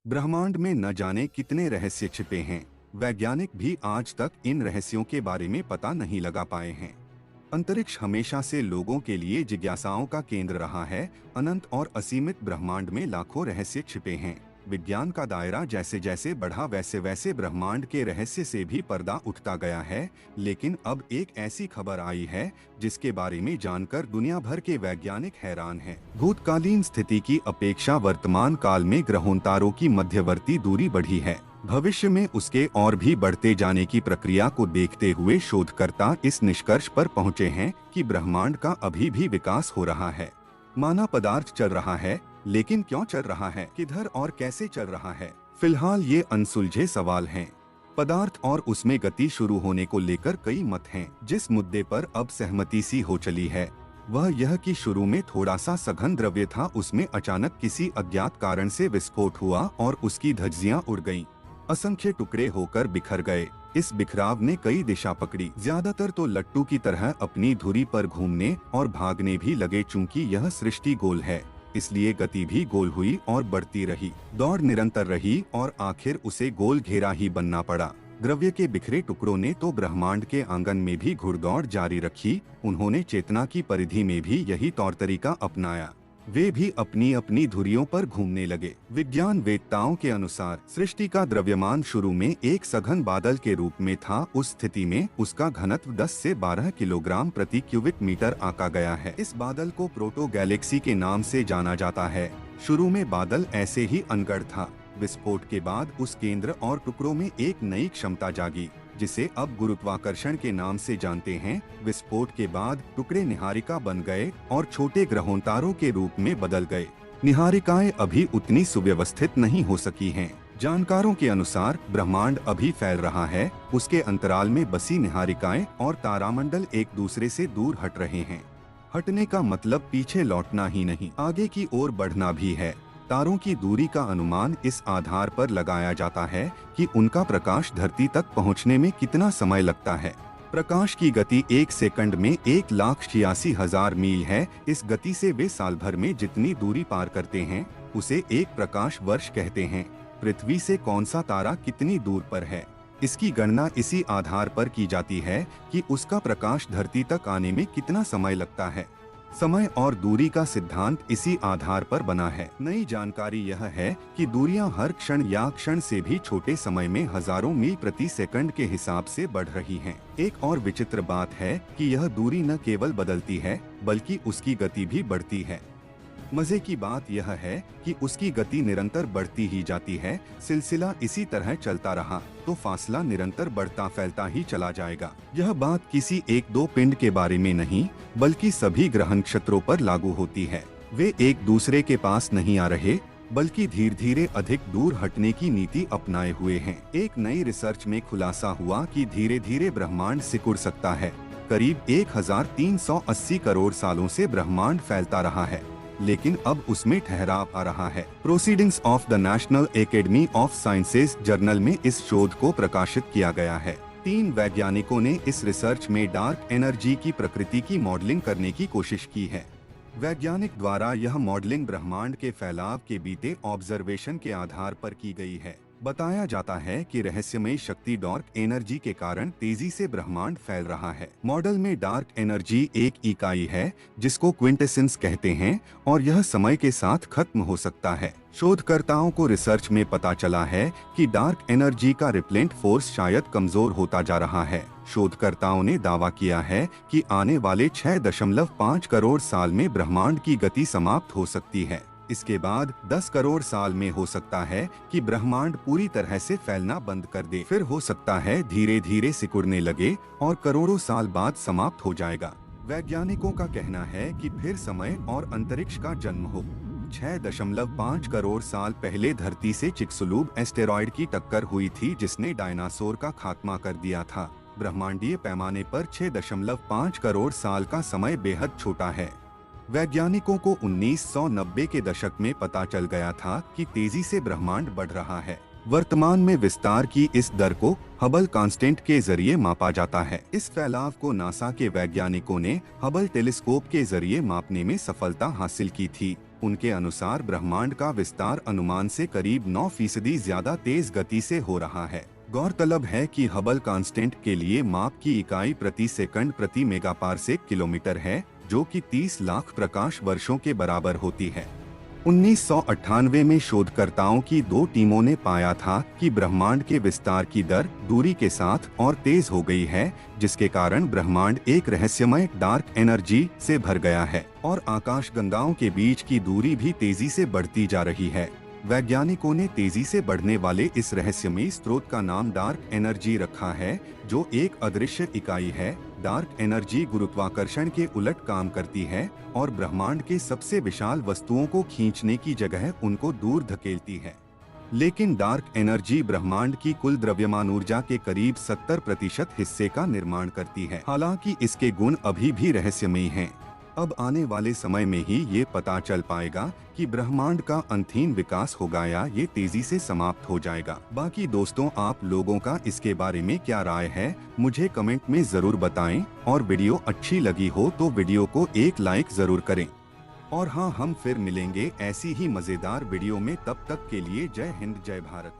ब्रह्मांड में न जाने कितने रहस्य छिपे हैं। वैज्ञानिक भी आज तक इन रहस्यों के बारे में पता नहीं लगा पाए हैं। अंतरिक्ष हमेशा से लोगों के लिए जिज्ञासाओं का केंद्र रहा है। अनंत और असीमित ब्रह्मांड में लाखों रहस्य छिपे हैं। विज्ञान का दायरा जैसे जैसे बढ़ा वैसे वैसे ब्रह्मांड के रहस्य से भी पर्दा उठता गया है। लेकिन अब एक ऐसी खबर आई है जिसके बारे में जानकर दुनिया भर के वैज्ञानिक हैरान हैं। भूतकालीन स्थिति की अपेक्षा वर्तमान काल में ग्रहों तारों की मध्यवर्ती दूरी बढ़ी है। भविष्य में उसके और भी बढ़ते जाने की प्रक्रिया को देखते हुए शोधकर्ता इस निष्कर्ष पर पहुंचे हैं कि ब्रह्मांड का अभी भी विकास हो रहा है। मानव पदार्थ चल रहा है, लेकिन क्यों चल रहा है, किधर और कैसे चल रहा है, फिलहाल ये अनसुलझे सवाल हैं। पदार्थ और उसमें गति शुरू होने को लेकर कई मत हैं। जिस मुद्दे पर अब सहमति सी हो चली है वह यह कि शुरू में थोड़ा सा सघन द्रव्य था, उसमें अचानक किसी अज्ञात कारण से विस्फोट हुआ और उसकी धज्जियां उड़ गईं। असंख्य टुकड़े होकर बिखर गए। इस बिखराव ने कई दिशा पकड़ी। ज्यादातर तो लट्टू की तरह अपनी धुरी पर घूमने और भागने भी लगे। चूंकि यह सृष्टि गोल है, इसलिए गति भी गोल हुई और बढ़ती रही। दौड़ निरंतर रही और आखिर उसे गोल घेरा ही बनना पड़ा। द्रव्य के बिखरे टुकड़ों ने तो ब्रह्मांड के आंगन में भी घुड़दौड़ जारी रखी। उन्होंने चेतना की परिधि में भी यही तौर तरीका अपनाया। वे भी अपनी अपनी धुरियों पर घूमने लगे। विज्ञान वेत्ताओं के अनुसार सृष्टि का द्रव्यमान शुरू में एक सघन बादल के रूप में था। उस स्थिति में उसका घनत्व 10 से 12 किलोग्राम प्रति क्यूबिक मीटर आंका गया है। इस बादल को प्रोटो गैलेक्सी के नाम से जाना जाता है। शुरू में बादल ऐसे ही अनगढ़ था। विस्फोट के बाद उस केंद्र और टुकड़ों में एक नई क्षमता जागी, जिसे अब गुरुत्वाकर्षण के नाम से जानते हैं। विस्फोट के बाद टुकड़े निहारिका बन गए और छोटे ग्रहों तारों के रूप में बदल गए। निहारिकाएं अभी उतनी सुव्यवस्थित नहीं हो सकी हैं। जानकारों के अनुसार ब्रह्मांड अभी फैल रहा है। उसके अंतराल में बसी निहारिकाएं और तारामंडल एक दूसरे से दूर हट रहे हैं। हटने का मतलब पीछे लौटना ही नहीं, आगे की ओर बढ़ना भी है। तारों की दूरी का अनुमान इस आधार पर लगाया जाता है कि उनका प्रकाश धरती तक पहुंचने में कितना समय लगता है। प्रकाश की गति 1 सेकंड में 1,86,000 मील है। इस गति से वे साल भर में जितनी दूरी पार करते हैं उसे एक प्रकाश वर्ष कहते हैं। पृथ्वी से कौन सा तारा कितनी दूर पर है, इसकी गणना इसी आधार पर की जाती है कि उसका प्रकाश धरती तक आने में कितना समय लगता है। समय और दूरी का सिद्धांत इसी आधार पर बना है। नई जानकारी यह है कि दूरियां हर क्षण या क्षण से भी छोटे समय में हजारों मील प्रति सेकंड के हिसाब से बढ़ रही हैं। एक और विचित्र बात है कि यह दूरी न केवल बदलती है बल्कि उसकी गति भी बढ़ती है। मजे की बात यह है कि उसकी गति निरंतर बढ़ती ही जाती है। सिलसिला इसी तरह चलता रहा तो फासला निरंतर बढ़ता फैलता ही चला जाएगा। यह बात किसी एक दो पिंड के बारे में नहीं बल्कि सभी ग्रह नक्षत्रों पर लागू होती है। वे एक दूसरे के पास नहीं आ रहे बल्कि धीरे धीरे अधिक दूर हटने की नीति अपनाए हुए हैं। एक नई रिसर्च में खुलासा हुआ कि धीरे धीरे ब्रह्मांड सिकुड़ सकता है। करीब 1380 करोड़ सालों से ब्रह्मांड फैलता रहा है, लेकिन अब उसमें ठहराव आ रहा है। Proceedings of the national academy of sciences journal में इस शोध को प्रकाशित किया गया है। 3 वैज्ञानिकों ने इस रिसर्च में डार्क एनर्जी की प्रकृति की मॉडलिंग करने की कोशिश की है। वैज्ञानिक द्वारा यह मॉडलिंग ब्रह्मांड के फैलाव के बीते ऑब्जर्वेशन के आधार पर की गई है। बताया जाता है कि रहस्यमय शक्ति डार्क एनर्जी के कारण तेजी से ब्रह्मांड फैल रहा है। मॉडल में डार्क एनर्जी एक इकाई है जिसको क्विंटेसेंस कहते हैं और यह समय के साथ खत्म हो सकता है। शोधकर्ताओं को रिसर्च में पता चला है कि डार्क एनर्जी का रिपेलेंट फोर्स शायद कमजोर होता जा रहा है। शोधकर्ताओं ने दावा किया है कि आने वाले 6.5 करोड़ साल में ब्रह्मांड की गति समाप्त हो सकती है। इसके बाद 10 करोड़ साल में हो सकता है कि ब्रह्मांड पूरी तरह से फैलना बंद कर दे। फिर हो सकता है धीरे धीरे सिकुड़ने लगे और करोड़ों साल बाद समाप्त हो जाएगा। वैज्ञानिकों का कहना है कि फिर समय और अंतरिक्ष का जन्म हो। 6.5 करोड़ साल पहले धरती से चिक्सुलूब एस्टेरॉयड की टक्कर हुई थी जिसने डायनासोर का खात्मा कर दिया था। ब्रह्मांडीय पैमाने पर 6.5 करोड़ साल का समय बेहद छोटा है। वैज्ञानिकों को 1990 के दशक में पता चल गया था कि तेजी से ब्रह्मांड बढ़ रहा है। वर्तमान में विस्तार की इस दर को हबल कांस्टेंट के जरिए मापा जाता है। इस फैलाव को नासा के वैज्ञानिकों ने हबल टेलीस्कोप के जरिए मापने में सफलता हासिल की थी। उनके अनुसार ब्रह्मांड का विस्तार अनुमान से करीब 9% ज्यादा तेज गति से हो रहा है। गौरतलब है कि हबल कांस्टेंट के लिए माप की इकाई प्रति सेकंड प्रति मेगापार्सेक किलोमीटर है, जो कि 30 लाख प्रकाश वर्षों के बराबर होती है। 1998 में शोधकर्ताओं की 2 टीमों ने पाया था कि ब्रह्मांड के विस्तार की दर दूरी के साथ और तेज हो गई है, जिसके कारण ब्रह्मांड एक रहस्यमय डार्क एनर्जी से भर गया है और आकाशगंगाओं के बीच की दूरी भी तेजी से बढ़ती जा रही है। वैज्ञानिकों ने तेजी से बढ़ने वाले इस रहस्यमयी स्रोत का नाम डार्क एनर्जी रखा है, जो एक अदृश्य इकाई है। डार्क एनर्जी गुरुत्वाकर्षण के उलट काम करती है और ब्रह्मांड के सबसे विशाल वस्तुओं को खींचने की जगह उनको दूर धकेलती है। लेकिन डार्क एनर्जी ब्रह्मांड की कुल द्रव्यमान ऊर्जा के करीब 70% हिस्से का निर्माण करती है। हालांकि इसके गुण अभी भी रहस्यमयी हैं। अब आने वाले समय में ही ये पता चल पाएगा कि ब्रह्मांड का अंतहीन विकास होगा या ये तेजी से समाप्त हो जाएगा। बाकी दोस्तों, आप लोगों का इसके बारे में क्या राय है, मुझे कमेंट में जरूर बताएं और वीडियो अच्छी लगी हो तो वीडियो को एक लाइक जरूर करें। और हाँ, हम फिर मिलेंगे ऐसी ही मजेदार वीडियो में। तब तक के लिए जय हिंद, जय भारत।